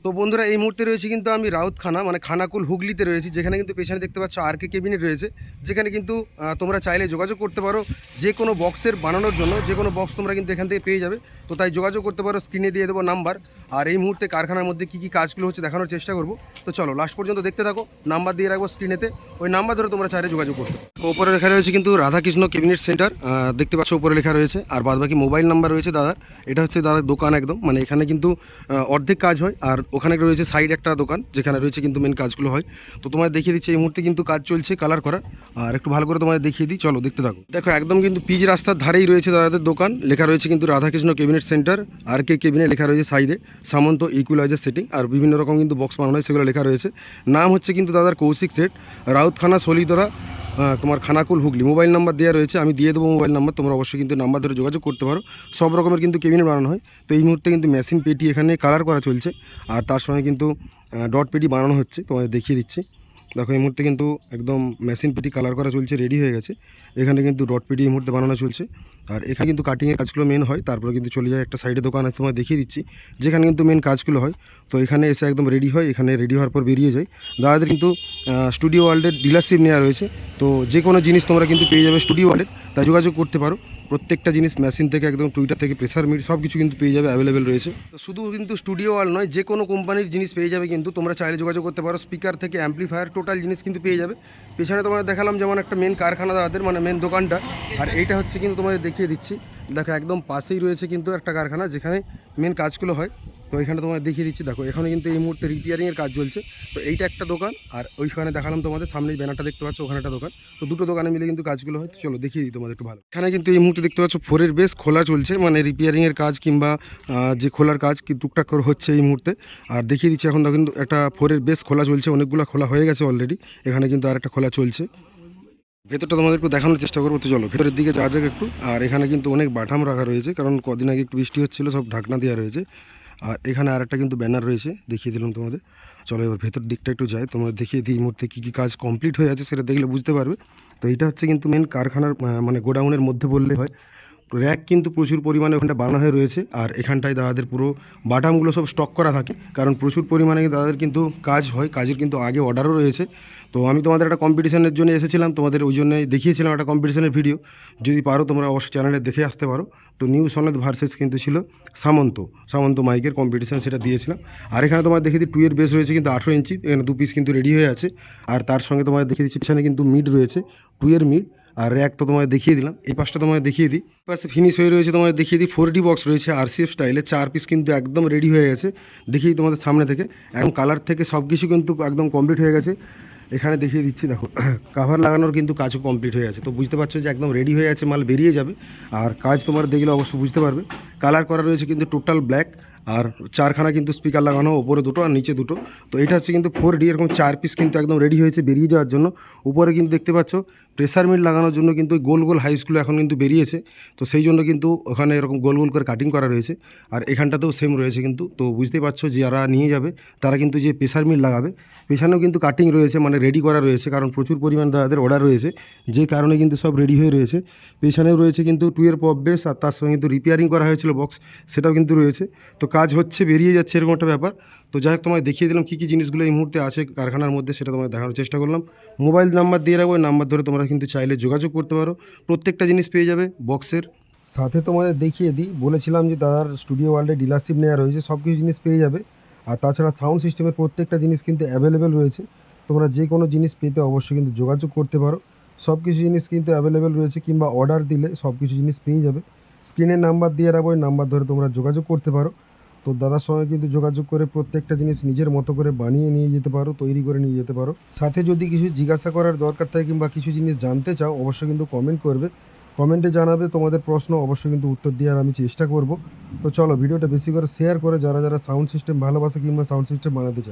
তো বন্ধুরা এই মুহূর্তে রয়েছে কিন্তু আমি রাউতখানা মানে খানাকুল হুগলিতে রয়েছি, যেখানে কিন্তু পেছনে দেখতে পাচ্ছ আর কে কেবিনেট রয়েছে, যেখানে কিন্তু তোমরা চাইলে যোগাযোগ করতে পারো যে কোনো বক্সের বানানোর জন্য। যে কোনো বক্স তোমরা কিন্তু এখান থেকে পেয়ে যাবে। তো তাই যোগাযোগ করতে পারো, স্ক্রিনে দিয়ে দেবো নাম্বার। আর এই মুহূর্তে কারখানার মধ্যে কী কী কাজগুলো হচ্ছে দেখানোর চেষ্টা করবো। তো চলো লাস্ট পর্যন্ত দেখতে থাকো, নাম্বার দিয়ে রাখবো স্ক্রিনেতে, ওই নাম্বার ধরে তোমরা চাইলে যোগাযোগ করতে। ওপরে লেখা রয়েছে কিন্তু রাধাকৃষ্ণ কেবিনেট সেন্টার, দেখতে পাচ্ছ উপরে লেখা রয়েছে। আর বাদবাকি মোবাইল নাম্বার রয়েছে দাদার। এটা হচ্ছে দাদার দোকান একদম, মানে এখানে কিন্তু অর্ধেক কাজ হয়, আর ওখানে রয়েছে সাইড একটা দোকান যেখানে রয়েছে কিন্তু মেন কাজগুলো হয়। তো তোমায় দেখিয়ে দিচ্ছি, এই মুহূর্তে কিন্তু কাজ চলছে কালার করা। আর একটু ভালো করে তোমায় দেখিয়ে দিই, চলো দেখতে থাকো। দেখো একদম কিন্তু পিচ রাস্তার ধারেই রয়েছে দাদাদের দোকান, লেখা রয়েছে কিন্তু রাধাকৃষ্ণ কেবিনেট সেন্টার। আর কে কেবিনেট লেখা রয়েছে সাইডে, সামন্ত ইকুয়ালাইজার সেটিং, আর বিভিন্ন রকম কিন্তু বক্স বানানো হয় সেগুলো লেখা রয়েছে। নাম হচ্ছে কিন্তু দাদার কৌশিক সেট, রাউতখানা সলিদরা, তোমার খানাকুল হুগলি। মোবাইল নাম্বার দেওয়া রয়েছে, আমি দিয়ে দেবো মোবাইল নাম্বার, তোমরা অবশ্যই কিন্তু নাম্বার ধরে যোগাযোগ করতে পারো। সব রকমের কিন্তু কেবিনেট বানানো হয়। তো এই মুহূর্তে কিন্তু মেশিন পেটি এখানে কালার করা চলছে, আর তার সঙ্গে কিন্তু ডট পেটি বানানো হচ্ছে, তোমাদের দেখিয়ে দিচ্ছি। দেখো এই মুহূর্তে কিন্তু একদম মেশিন পেটি কালার করা চলছে, রেডি হয়ে গেছে। এখানে কিন্তু ডট পেটি এই মুহূর্তে বানানো চলছে। আর এখানে কিন্তু কাটিংয়ের কাজগুলো মেন হয়, তারপরে কিন্তু চলে যায় একটা সাইডে দোকান আছে, তোমায় দেখিয়ে দিচ্ছি, যেখানে কিন্তু মেন কাজগুলো হয়। তো এখানে এসে একদম রেডি হয়, এখানে রেডি হওয়ার পর বেরিয়ে যায়। দাদাদের কিন্তু স্টুডিও ওয়ার্ল্ডের ডিলারশিপ নেওয়া রয়েছে। তো যে কোনো জিনিস তোমরা কিন্তু পেয়ে যাবে স্টুডিও ওয়ার্ল্ডের, তাই যোগাযোগ করতে পারো। প্রত্যেকটা জিনিস মেশিন থেকে একদম টুইটার থেকে প্রেসার মিট সব কিছু কিন্তু পেয়ে যাবে, অ্যাভেলেবেল রয়েছে। তো শুধু কিন্তু স্টুডিও ওয়াল নয়, যে কোনো কোম্পানির জিনিস পেয়ে যাবে কিন্তু, তোমরা চাইলে যোগাযোগ করতে পারো। স্পিকার থেকে অ্যাম্পলিফায়ার টোটাল জিনিস কিন্তু পেয়ে যাবে। পেছনে তোমাদের দেখালাম যেমন একটা মেন কারখানা দাদাদের, মানে মেন দোকানটা। আর এইটা হচ্ছে কিন্তু তোমাদের দেখিয়ে দিচ্ছি, দেখো একদম পাশেই রয়েছে কিন্তু একটা কারখানা যেখানে মেন কাজগুলো হয়। তো এখানে তোমাদের দেখিয়ে দিচ্ছি, দেখো এখানে কিন্তু এই মুহূর্তে রিপেয়ারিংয়ের কাজ চলছে। তো এইটা একটা দোকান, আর ওইখানে দেখালাম তোমাদের সামনে ব্যানারটা দেখতে পাচ্ছ, ওখানে একটা দোকান। তো দুটো দোকানে মিলে কিন্তু কাজগুলো হয়। তো চলো দেখিয়ে দিই তোমাদের একটু ভালো। এখানে কিন্তু এই মুহূর্তে দেখতে পাচ্ছ ফোরের বেস খোলা চলছে, মানে রিপেয়ারিংয়ের কাজ কিংবা যে খোলার কাজ কি টুকটাক করে হচ্ছে এই মুহূর্তে। আর দেখিয়ে দিচ্ছি এখন কিন্তু একটা ফোরের বেস খোলা চলছে, অনেকগুলো খোলা হয়ে গেছে অলরেডি, এখানে কিন্তু আর একটা খোলা চলছে। ভেতরটা তোমাদের একটু দেখানোর চেষ্টা করবো। তো চলো ভেতরের দিকে যাওয়া যাক একটু। আর এখানে কিন্তু অনেক বাটাম রাখা রয়েছে, কারণ কদিন আগে একটু বৃষ্টি হচ্ছিলো, সব ঢাকনা দেওয়া রয়েছে। আর এখানে আর একটা কিন্তু ব্যানার রয়েছে, দেখিয়ে দিলাম তোমাদের। চলো এবার ভেতর দিকটা একটু যাই, তোমাদের দেখিয়ে দিই এই মুহূর্তে কী কী কাজ কমপ্লিট হয়ে আছে, সেটা দেখলে বুঝতে পারবে। তো এটা হচ্ছে কিন্তু মেন কারখানার মানে গোডাউনের মধ্যে বললে হয়। র্যাক কিন্তু প্রচুর পরিমাণে ওখানটা বানা হয়ে রয়েছে। আর এখানটায় দাদাদের পুরো বাটামগুলো সব স্টক করা থাকে, কারণ প্রচুর পরিমাণে দাদাদের কিন্তু কাজ হয়, কাজের কিন্তু আগে অর্ডারও রয়েছে। তো আমি তোমাদের একটা কম্পিটিশনের জন্য এসেছিলাম, তোমাদের ওই জন্যই দেখিয়েছিলাম একটা কম্পিটিশনের ভিডিও। যদি পারো তোমরা অবশ্যই চ্যানেলে দেখে আসতে পারো। তো নিউ সনেদ ভার্সেস কিন্তু ছিল সামন্ত মাইকের কম্পিটিশন, সেটা দিয়েছিলাম। আর এখানে তোমার দেখিয়ে দিই 2 এর বেস রয়েছে কিন্তু 18 ইঞ্চি, এখানে 2 পিস কিন্তু রেডি হয়ে আছে। আর তার সঙ্গে তোমার দেখিয়ে দিচ্ছি এখানে কিন্তু মিড রয়েছে 2 এর মিড। আর র্যাক তো তোমায় দেখিয়ে দিলাম, এই পাশটা তোমায় দেখিয়ে দিই। পাশে ফিনিশ হয়ে রয়েছে, তোমায় দেখিয়ে দিই 4D বক্স রয়েছে RCF স্টাইলে, 4 পিস কিন্তু একদম রেডি হয়ে গেছে। দেখিয়ে তোমাদের সামনে থেকে একদম কালার থেকে সব কিছু কিন্তু একদম কমপ্লিট হয়ে গেছে। এখানে দেখিয়ে দিচ্ছি, দেখো কাভার লাগানোর কিন্তু কাজও কমপ্লিট হয়ে গেছে। তো বুঝতে পারছো যে একদম রেডি হয়ে আছে, মাল বেরিয়ে যাবে। আর কাজ তোমার দেখলে অবশ্যই বুঝতে পারবে। কালার করা রয়েছে কিন্তু টোটাল ব্ল্যাক। আর 4খানা কিন্তু স্পিকার লাগানো, ওপরে 2টো আর নিচে 2টো। তো এটা হচ্ছে কিন্তু 4D, এরকম 4 পিস কিন্তু একদম রেডি হয়েছে বেরিয়ে যাওয়ার জন্য। উপরে কিন্তু দেখতে পাচ্ছ প্রেসার মিট লাগানোর জন্য কিন্তু গোল গোল হাইসগুলো এখন কিন্তু বেরিয়েছে। তো সেই জন্য কিন্তু ওখানে এরকম গোল গোল করে কাটিং করা রয়েছে। আর এখানটাতেও সেম রয়েছে কিন্তু। তো বুঝতেই পারছো যারা নিয়ে যাবে তারা কিন্তু যে প্রেসার মিট লাগাবে, পেছনেও কিন্তু কাটিং রয়েছে, মানে রেডি করা রয়েছে, কারণ প্রচুর পরিমাণ তাদের অর্ডার রয়েছে, যে কারণে কিন্তু সব রেডি হয়ে রয়েছে। পেছনেও রয়েছে কিন্তু 2 এর পপ বেস, আর তার সঙ্গে কিন্তু রিপেয়ারিং করা হয়েছিল বক্স, সেটাও কিন্তু রয়েছে। তো কাজ হচ্ছে, বেরিয়ে যাচ্ছে, এরকম একটা ব্যাপার। তো যাই হোক তোমায় দেখিয়ে দিলাম কী কী জিনিসগুলো এই মুহূর্তে আছে কারখানার মধ্যে, সেটা তোমায় দেখানোর চেষ্টা করলাম। মোবাইল নাম্বার দিয়ে রাখবো, ওই নাম্বার ধরে তোমরা কিন্তু চাইলে যোগাযোগ করতে পারো, প্রত্যেকটা জিনিস পেয়ে যাবে বক্সের সাথে। তোমাদের দেখিয়ে দিই, বলেছিলাম যে দাদার স্টুডিও ওয়ার্ল্ডে ডিলারশিপ নেওয়া রয়েছে, সব কিছু জিনিস পেয়ে যাবে। আর তাছাড়া সাউন্ড সিস্টেমের প্রত্যেকটা জিনিস কিন্তু অ্যাভেলেবেল রয়েছে। তোমরা যে কোনো জিনিস পেতে অবশ্যই কিন্তু যোগাযোগ করতে পারো। সব কিছু জিনিস কিন্তু অ্যাভেলেবেল রয়েছে, কিংবা অর্ডার দিলে সব কিছু জিনিস পেয়ে যাবে। স্ক্রিনের নাম্বার দিয়ে রাখবো, ওই নাম্বার ধরে তোমরা যোগাযোগ করতে পারো। তো দাদার সঙ্গে কিন্তু যোগাযোগ করে প্রত্যেকটা জিনিস নিজের মতো করে বানিয়ে নিয়ে যেতে পারো, তৈরি করে নিয়ে যেতে পারো। সাথে যদি কিছু জিজ্ঞাসা করার দরকার থাকে কিংবা কিছু জিনিস জানতে চাও, অবশ্যই কিন্তু কমেন্ট করবে, কমেন্টে জানাবে তোমাদের প্রশ্ন, অবশ্যই কিন্তু উত্তর দেওয়ার আমি চেষ্টা করব। তো চলো ভিডিওটা বেশি করে শেয়ার করে যারা যারা সাউন্ড সিস্টেম ভালোবাসে কিংবা সাউন্ড সিস্টেম বানাতে চায়